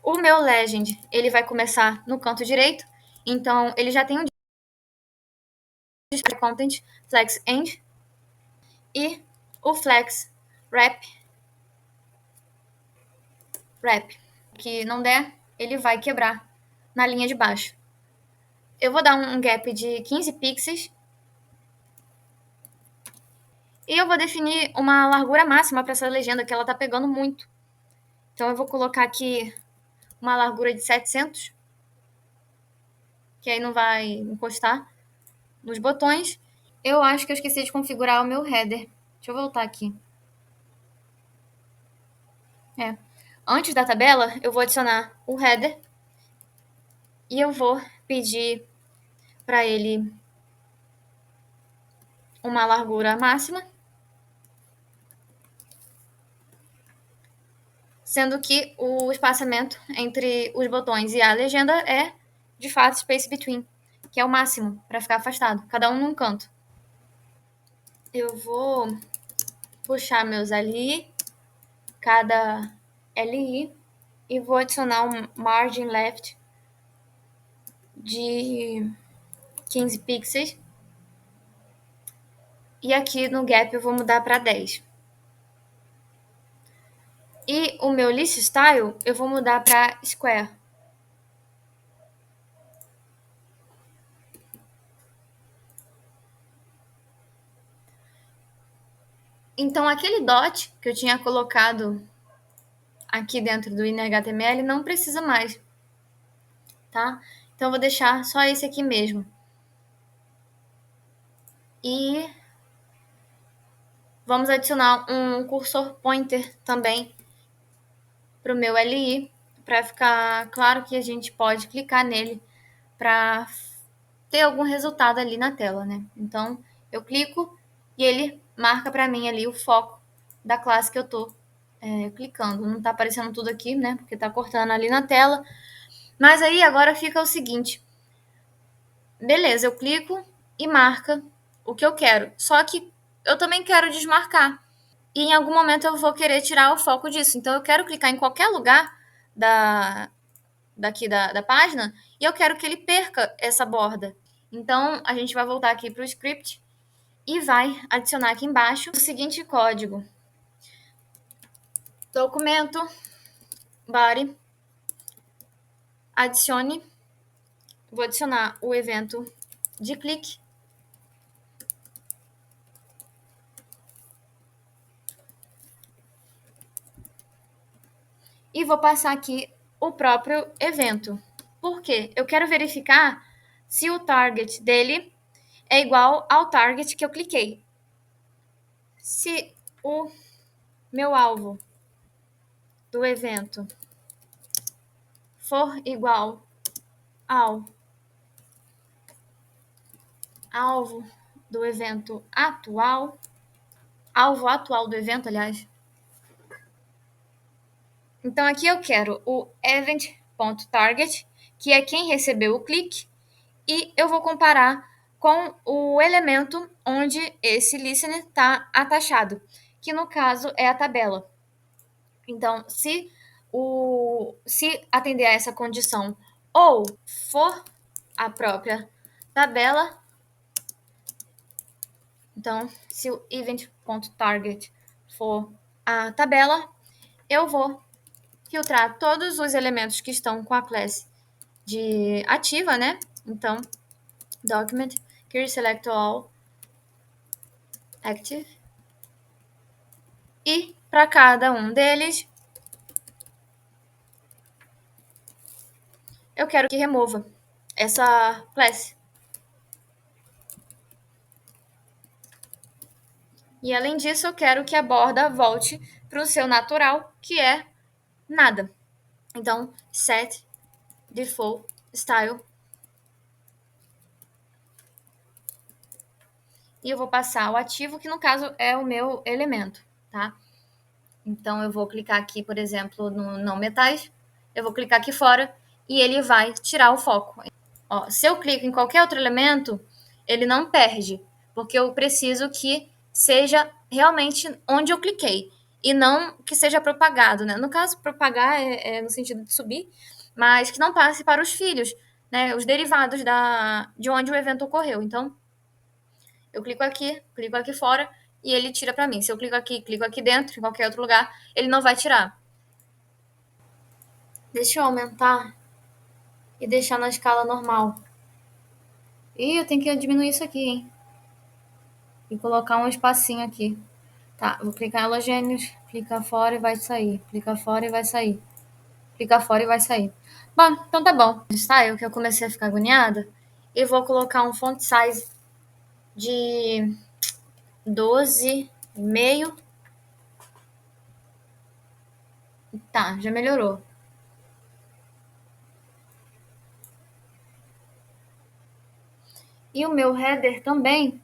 O meu Legend, ele vai começar no canto direito, então ele já tem um display content, flex end, e o flex wrap, que não der, ele vai quebrar na linha de baixo. Eu vou dar um gap de 15 pixels e eu vou definir uma largura máxima para essa legenda, que ela tá pegando muito. Então eu vou colocar aqui uma largura de 700, que aí não vai encostar nos botões. Eu acho que eu esqueci de configurar o meu header. Deixa eu voltar aqui. Antes da tabela, eu vou adicionar o header e eu vou pedir para ele uma largura máxima, sendo que o espaçamento entre os botões e a legenda é, de fato, space between, que é o máximo para ficar afastado, cada um num canto. Eu vou puxar meus LI, cada LI, e vou adicionar um margin left de 15 pixels. E aqui no gap eu vou mudar para 10. E o meu list style eu vou mudar para square. Então aquele dot que eu tinha colocado aqui dentro do inner.html não precisa mais, tá? Então eu vou deixar só esse aqui mesmo. E vamos adicionar um cursor pointer também para o meu LI, para ficar claro que a gente pode clicar nele para ter algum resultado ali na tela, né? Então eu clico e ele marca para mim ali o foco da classe que eu tô clicando. Não tá aparecendo tudo aqui, né? Porque tá cortando ali na tela. Mas aí agora fica o seguinte. Beleza, eu clico e marca o que eu quero. Só que eu também quero desmarcar. E em algum momento eu vou querer tirar o foco disso. Então eu quero clicar em qualquer lugar daqui da página e eu quero que ele perca essa borda. Então a gente vai voltar aqui para o script e vai adicionar aqui embaixo o seguinte código. Documento, body, adicione, vou adicionar o evento de clique. E vou passar aqui o próprio evento. Por quê? Eu quero verificar se o target dele é igual ao target que eu cliquei. Se o meu alvo do evento for igual ao alvo do evento atual, alvo atual do evento, aliás. Então aqui eu quero o event.target, que é quem recebeu o clique, e eu vou comparar com o elemento onde esse listener está atachado, que no caso é a tabela. Então, se atender a essa condição ou for a própria tabela, então, se o event.target for a tabela, eu vou filtrar todos os elementos que estão com a classe de ativa, né? Então, document, query select all, active. E para cada um deles, eu quero que remova essa classe. E além disso, eu quero que a borda volte para o seu natural, que é nada. Então, set default style. E eu vou passar o ativo, que no caso é o meu elemento, tá? Então, eu vou clicar aqui, por exemplo, no não metais. Eu vou clicar aqui fora e ele vai tirar o foco. Ó, se eu clico em qualquer outro elemento, ele não perde, porque eu preciso que seja realmente onde eu cliquei. e não que seja propagado, né? No caso, propagar é no sentido de subir, mas que não passe para os filhos, né? Os derivados de onde o evento ocorreu. Então, eu clico aqui fora e ele tira para mim. Se eu clico aqui dentro, em qualquer outro lugar, ele não vai tirar. Deixa eu aumentar e deixar na escala normal. E eu tenho que diminuir isso aqui, hein? E colocar um espacinho aqui. Tá, vou clicar em halogênios, clicar fora e vai sair. Clicar fora e vai sair. Clicar fora e vai sair. Bom, então tá bom. Saiu que eu comecei a ficar agoniada. E vou colocar um font size de 12,5. Tá, já melhorou. E o meu header também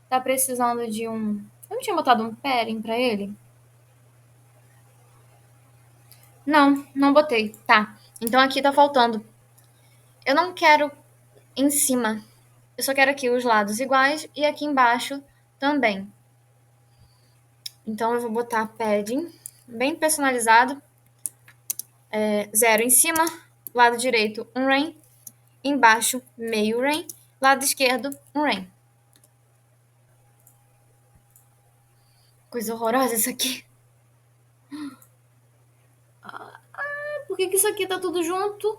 tá precisando de um. Eu não tinha botado um padding pra ele? Não, não botei. Tá. Então aqui tá faltando. Eu não quero em cima. Eu só quero aqui os lados iguais e aqui embaixo também. Então eu vou botar padding bem personalizado. 0 em cima, lado direito um rain, embaixo meio rain, lado esquerdo um rain. Coisa horrorosa isso aqui. Por que isso aqui tá tudo junto?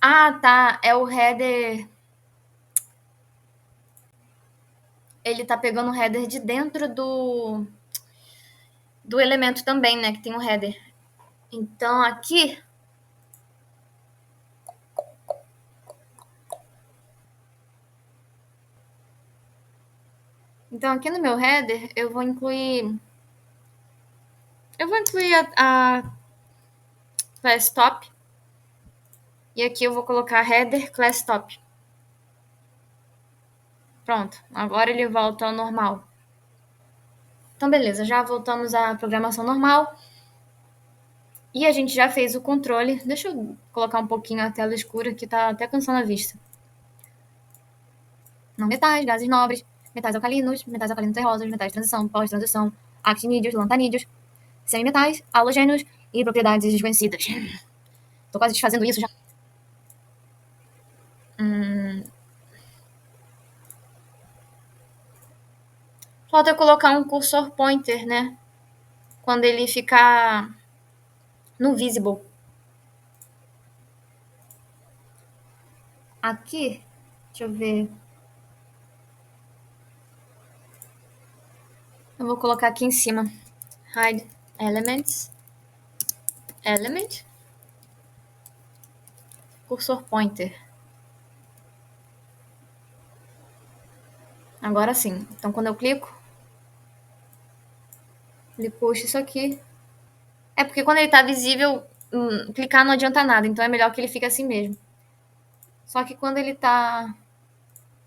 Ah, tá. É o header. Ele tá pegando o header de dentro do elemento também, né? Que tem um header. Então aqui. Então aqui no meu header eu vou incluir. Eu vou incluir a class top. E aqui eu vou colocar header class top. Pronto. Agora ele volta ao normal. Então, beleza, já voltamos à programação normal. E a gente já fez o controle. Deixa eu colocar um pouquinho a tela escura, que tá até cansando a vista. Não metais, gases nobres, metais alcalinos terrosos, metais de transição, pós-transição, actinídeos, lantanídeos, semimetais, halogênios e propriedades desconhecidas. Tô quase desfazendo isso já. Falta eu colocar um cursor pointer, né? Quando ele ficar no visible. Aqui, deixa eu ver. Eu vou colocar aqui em cima. Hide elements. Element. Cursor pointer. Agora sim. Então, quando eu clico, ele puxa isso aqui. É porque quando ele tá visível, clicar não adianta nada. Então, é melhor que ele fique assim mesmo. Só que quando ele tá...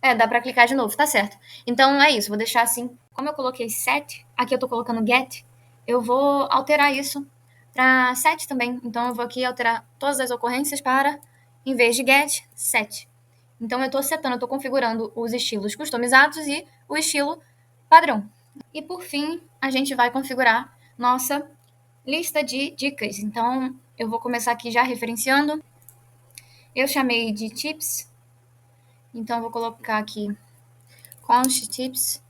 dá pra clicar de novo, tá certo. Então, é isso. Vou deixar assim. Como eu coloquei set, aqui eu tô colocando get, eu vou alterar isso pra set também. Então, eu vou aqui alterar todas as ocorrências para, em vez de get, set. Então, eu tô setando, eu tô configurando os estilos customizados e o estilo padrão. E por fim, a gente vai configurar nossa lista de dicas. Então, eu vou começar aqui já referenciando. Eu chamei de tips. Então, eu vou colocar aqui const tips,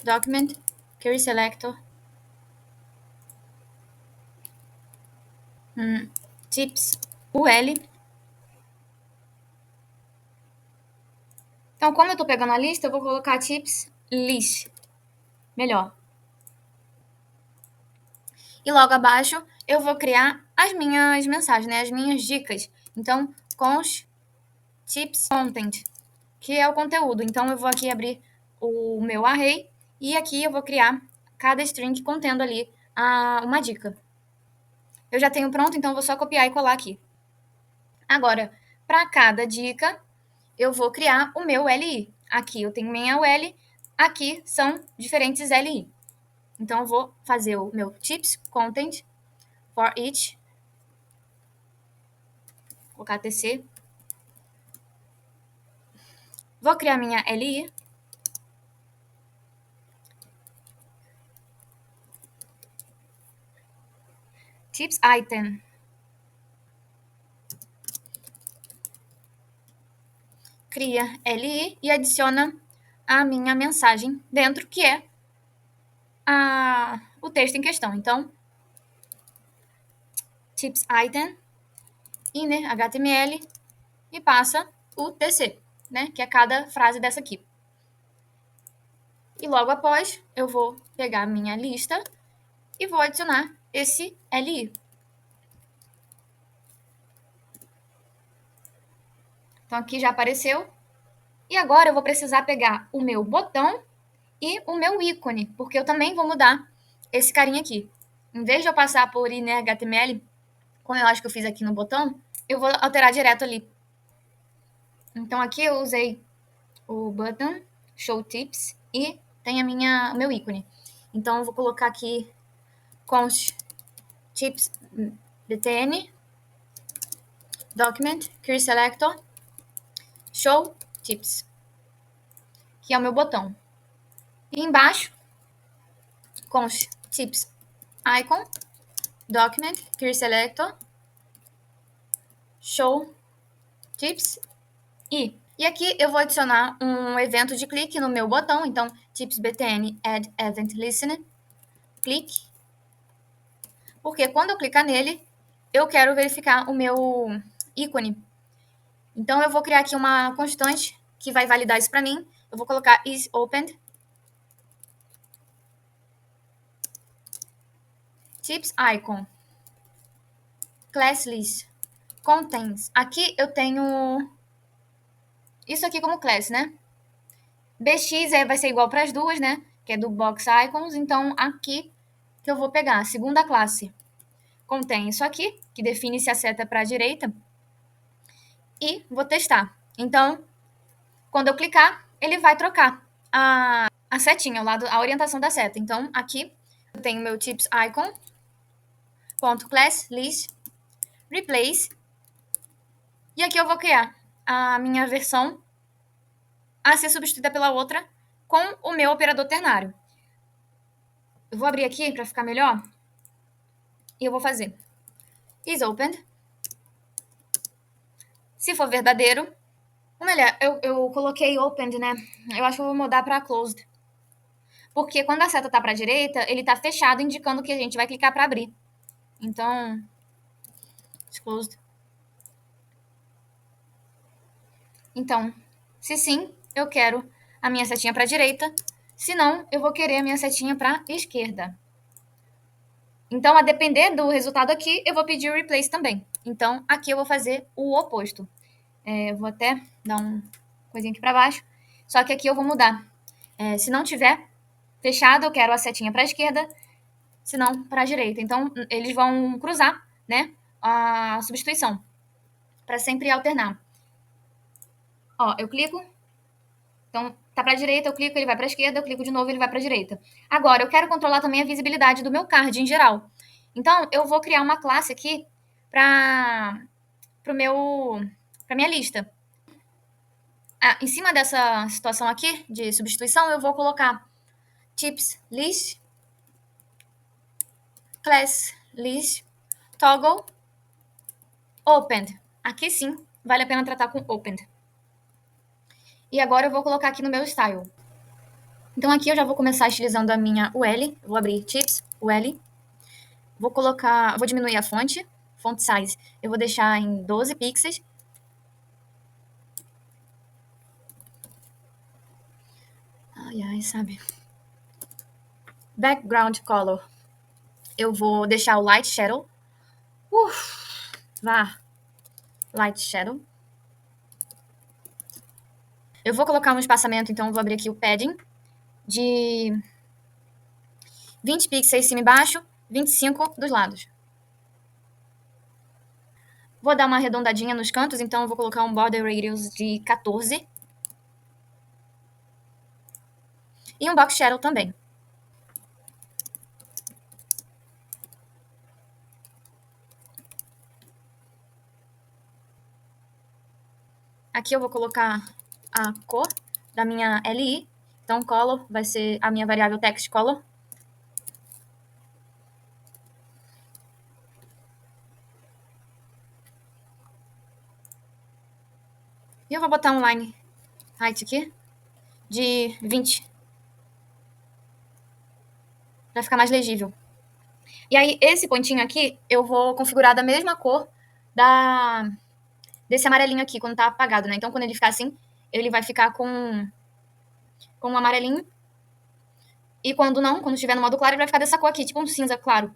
document, query selector, tips UL. Então, como eu tô pegando a lista, eu vou colocar tips list. Melhor. E logo abaixo, eu vou criar as minhas mensagens, né? As minhas dicas. Então, const tips content, que é o conteúdo. Então, eu vou aqui abrir o meu array e aqui eu vou criar cada string contendo ali uma dica. Eu já tenho pronto, então eu vou só copiar e colar aqui. Agora, para cada dica, eu vou criar o meu LI. Aqui eu tenho minha UL, aqui são diferentes LI. Então, eu vou fazer o meu tips content for each. Vou colocar TC. Vou criar minha LI. tips item. Cria LI e adiciona a minha mensagem dentro, que é o texto em questão. Então, tips item, inner HTML, e passa o TC, né, que é cada frase dessa aqui. E logo após, eu vou pegar a minha lista e vou adicionar esse LI. Então, aqui já apareceu. E agora eu vou precisar pegar o meu botão e o meu ícone, porque eu também vou mudar esse carinha aqui. Em vez de eu passar por inner HTML, como eu acho que eu fiz aqui no botão, eu vou alterar direto ali. Então, aqui eu usei o button, show tips, e tem o meu ícone. Então, eu vou colocar aqui const tips btn, document, query selector, show tips, que é o meu botão. E embaixo, const tips icon, document, query selector, show tips e aqui eu vou adicionar um evento de clique no meu botão, então tips btn add event listener, clique, porque quando eu clicar nele, eu quero verificar o meu ícone. Então eu vou criar aqui uma constante que vai validar isso para mim. Eu vou colocar is opened tips icon class list contains. Aqui eu tenho isso aqui como class, né? bx vai ser igual para as duas, né? Que é do box icons. Então aqui que eu vou pegar a segunda classe contém isso aqui, que define se a seta é para a direita, e vou testar. Então, quando eu clicar, ele vai trocar a setinha, a orientação da seta. Então, aqui eu tenho meu tips icon, ponto class list, replace, e aqui eu vou criar a minha versão a ser substituída pela outra com o meu operador ternário. Eu vou abrir aqui para ficar melhor, e eu vou fazer is opened. Se for verdadeiro, ou melhor, eu coloquei opened, né? Eu acho que eu vou mudar para closed. Porque quando a seta tá para a direita, ele tá fechado, indicando que a gente vai clicar para abrir. Então, closed. Então, se sim, eu quero a minha setinha para a direita. Se não, eu vou querer a minha setinha para a esquerda. Então, a depender do resultado aqui, eu vou pedir o replace também. Então, aqui eu vou fazer o oposto. Vou até dar um coisinha aqui para baixo. Só que aqui eu vou mudar. Se não tiver fechado, eu quero a setinha para a esquerda, se não para a direita. Então, eles vão cruzar, né, a substituição, para sempre alternar. Ó, eu clico, então tá para a direita, eu clico, ele vai para a esquerda, eu clico de novo, ele vai para a direita. Agora, eu quero controlar também a visibilidade do meu card em geral. Então, eu vou criar uma classe aqui para minha lista. Em cima dessa situação aqui de substituição, eu vou colocar tips list, class list, toggle, opened. Aqui sim, vale a pena tratar com opened. E agora eu vou colocar aqui no meu style. Então aqui eu já vou começar estilizando a minha UL. Vou abrir tips, UL. Vou diminuir a fonte, font size. Eu vou deixar em 12 pixels. Ai, ai, sabe? Background color. Eu vou deixar o light shadow. Light shadow. Eu vou colocar um espaçamento, então eu vou abrir aqui o padding de 20 pixels cima e baixo, 25 dos lados. Vou dar uma arredondadinha nos cantos, então eu vou colocar um border radius de 14. E um box shadow também. Aqui eu vou colocar a cor da minha LI. Então, color vai ser a minha variável text color. E eu vou botar um line height aqui de 20. Pra ficar mais legível. E aí, esse pontinho aqui, eu vou configurar da mesma cor desse amarelinho aqui, quando tá apagado, né? Então, quando ele ficar assim, ele vai ficar com um amarelinho. E quando não, quando estiver no modo claro, ele vai ficar dessa cor aqui, tipo um cinza claro.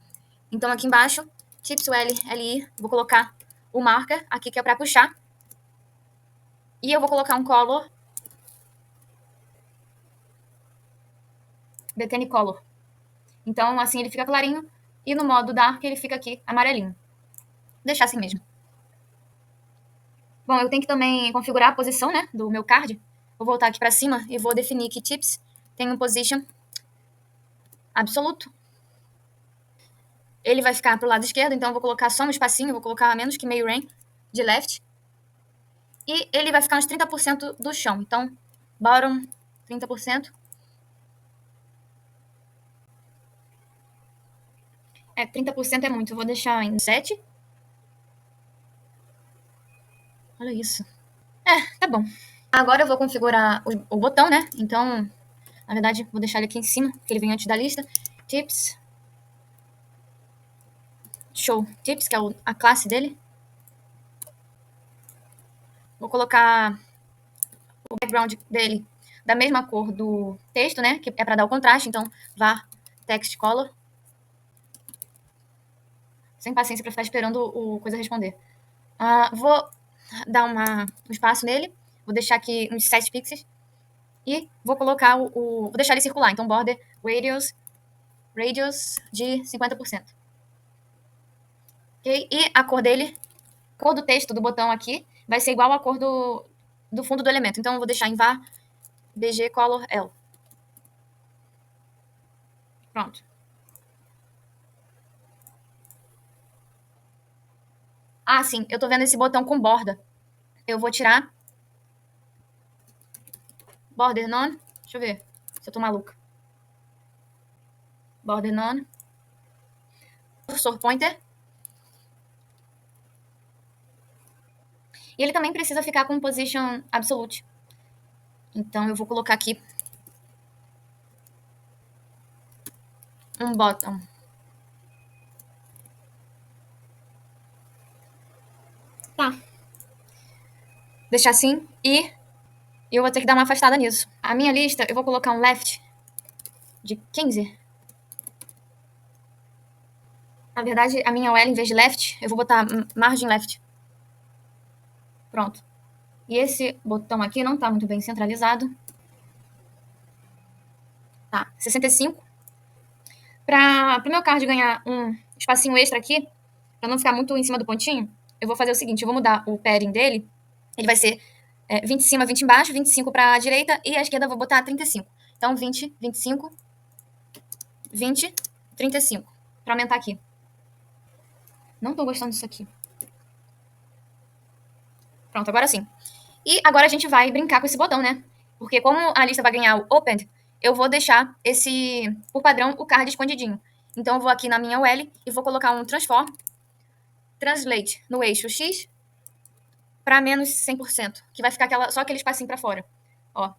Então, aqui embaixo, Tips LI, vou colocar o marker aqui, que é pra puxar. E eu vou colocar um color, Bethany Color. Então, assim, ele fica clarinho. E no modo dark, ele fica aqui amarelinho. Vou deixar assim mesmo. Bom, eu tenho que também configurar a posição, né, do meu card. Vou voltar aqui pra cima e vou definir que Tips tem um position absoluto. Ele vai ficar pro lado esquerdo, então eu vou colocar só um espacinho, vou colocar menos que meio rein de left. E ele vai ficar uns 30% do chão. Então, bottom, 30%. 30% é muito. Eu vou deixar em 7. Olha isso. Tá bom. Agora eu vou configurar o botão, né? Então, na verdade, vou deixar ele aqui em cima, que ele vem antes da lista. Tips. Show Tips, que é a classe dele. Vou colocar o background dele da mesma cor do texto, né? Que é para dar o contraste. Então, var text color. Sem paciência para ficar esperando o coisa responder. Vou dar um espaço nele. Vou deixar aqui uns 7 pixels. E vou colocar vou deixar ele circular. Então, border radius de 50%. Ok? E a cor dele, cor do texto do botão aqui, vai ser igual à cor do fundo do elemento. Então, eu vou deixar em var bg color L. Pronto. Sim, eu tô vendo esse botão com borda. Eu vou tirar border none. Deixa eu ver se eu tô maluca. Border none. Cursor pointer. E ele também precisa ficar com position absolute. Então, eu vou colocar aqui um bottom. Tá. Deixar assim e eu vou ter que dar uma afastada nisso. A minha lista, eu vou colocar um left de 15. Na verdade, a minha UL, em vez de left, eu vou botar margin left. Pronto. E esse botão aqui não tá muito bem centralizado. Tá, 65. Pro meu card ganhar um espacinho extra aqui, pra não ficar muito em cima do pontinho, eu vou fazer o seguinte, eu vou mudar o padding dele. Ele vai ser 20 em cima, 20 embaixo, 25 pra direita e a esquerda eu vou botar 35. Então, 20, 25, 20, 35. Pra aumentar aqui. Não tô gostando disso aqui. Pronto, agora sim. E agora a gente vai brincar com esse botão, né? Porque como a lista vai ganhar o Opened, eu vou deixar por padrão, o card escondidinho. Então eu vou aqui na minha UL e vou colocar um transform, translate no eixo X para menos 100%, que vai ficar só aquele espacinho para fora. Ó.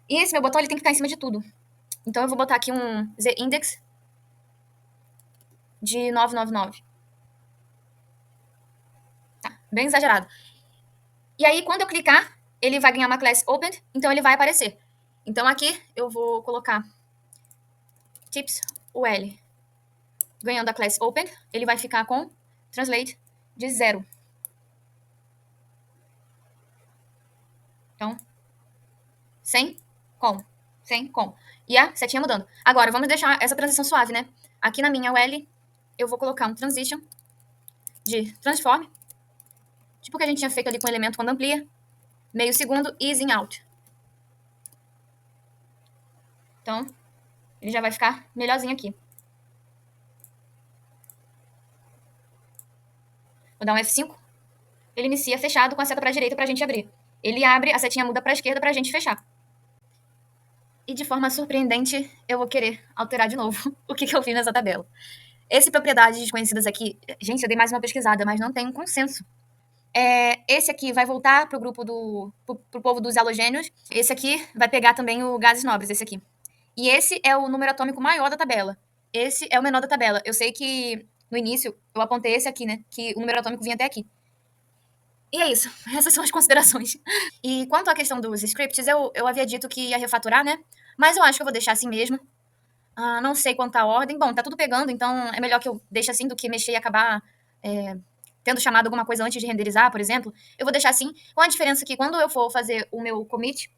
E esse meu botão ele tem que ficar em cima de tudo. Então eu vou botar aqui um z-index de 999. Tá, bem exagerado. E aí, quando eu clicar, ele vai ganhar uma class opened, então ele vai aparecer. Então aqui eu vou colocar tips UL. Ganhando a class opened, ele vai ficar com translate de 0. Então, sem com. E a setinha mudando. Agora, vamos deixar essa transição suave, né? Aqui na minha UL, eu vou colocar um transition de transform, tipo o que a gente tinha feito ali com o elemento quando amplia, meio segundo, easing out. Então, ele já vai ficar melhorzinho aqui. Vou dar um F5. Ele inicia fechado com a seta para a direita para a gente abrir. Ele abre, a setinha muda para a esquerda para a gente fechar. E de forma surpreendente, eu vou querer alterar de novo o que eu fiz nessa tabela. Esse propriedades desconhecidas aqui, gente, eu dei mais uma pesquisada, mas não tem um consenso. Esse aqui vai voltar pro grupo pro povo dos halogênios. Esse aqui vai pegar também o gases nobres, esse aqui. E esse é o número atômico maior da tabela. Esse é o menor da tabela. Eu sei que no início eu apontei esse aqui, né? Que o número atômico vinha até aqui. E é isso. Essas são as considerações. E quanto à questão dos scripts, eu havia dito que ia refaturar, né? Mas eu acho que eu vou deixar assim mesmo. Não sei quanto à ordem. Bom, tá tudo pegando, então é melhor que eu deixe assim do que mexer e acabar tendo chamado alguma coisa antes de renderizar, por exemplo. Eu vou deixar assim, com a diferença que quando eu for fazer o meu commit,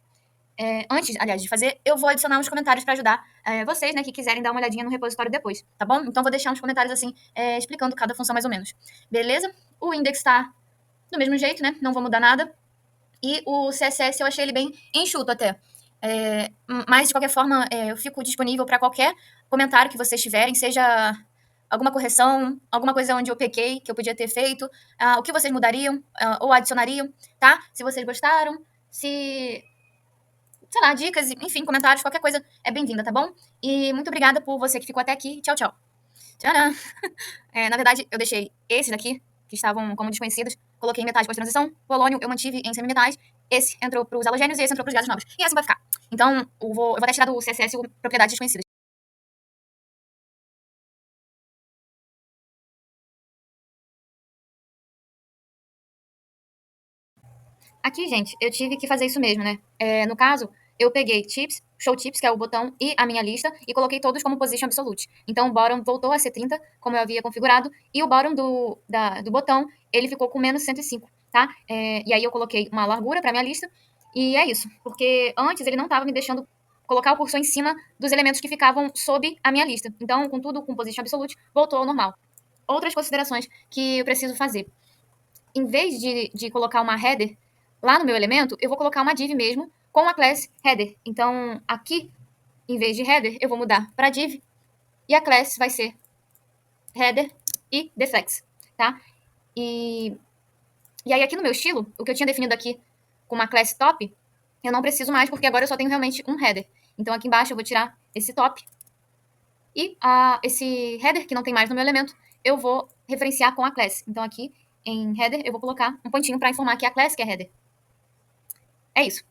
antes, aliás, de fazer, eu vou adicionar uns comentários para ajudar vocês, né, que quiserem dar uma olhadinha no repositório depois, tá bom? Então vou deixar uns comentários assim, explicando cada função mais ou menos. Beleza? O index tá do mesmo jeito, né? Não vou mudar nada. E o CSS eu achei ele bem enxuto até. Mas, de qualquer forma, eu fico disponível para qualquer comentário que vocês tiverem, seja alguma correção, alguma coisa onde eu pequei, que eu podia ter feito, o que vocês mudariam ou adicionariam, tá? Se vocês gostaram, se sei lá, dicas, enfim, comentários, qualquer coisa é bem-vinda, tá bom? E muito obrigada por você que ficou até aqui. Tchau, tchau. Tcharam! Na verdade, eu deixei esses daqui, que estavam como desconhecidos, coloquei em metais pós-transição, polônio eu mantive em semimetais, esse entrou para os halogênios e esse entrou para os gases nobres. E assim vai ficar. Então, eu vou até tirar do CSS o propriedades desconhecidas. Aqui, gente, eu tive que fazer isso mesmo, né? No caso, eu peguei tips, show tips, que é o botão, e a minha lista, e coloquei todos como position absolute. Então, o bottom voltou a ser 30, como eu havia configurado, e o bottom do botão, ele ficou com menos 105, tá? E aí eu coloquei uma largura para minha lista, e é isso. Porque antes ele não estava me deixando colocar o cursor em cima dos elementos que ficavam sob a minha lista. Então, com tudo com position absolute, voltou ao normal. Outras considerações que eu preciso fazer. Em vez de colocar uma header lá no meu elemento, eu vou colocar uma div mesmo com a class header. Então, aqui, em vez de header, eu vou mudar para div e a class vai ser header e deflex, tá? E aí aqui no meu estilo, o que eu tinha definido aqui com uma class top, eu não preciso mais porque agora eu só tenho realmente um header. Então aqui embaixo eu vou tirar esse top e esse header que não tem mais no meu elemento, eu vou referenciar com a class. Então aqui em header eu vou colocar um pontinho para informar que é a class que é header. É isso.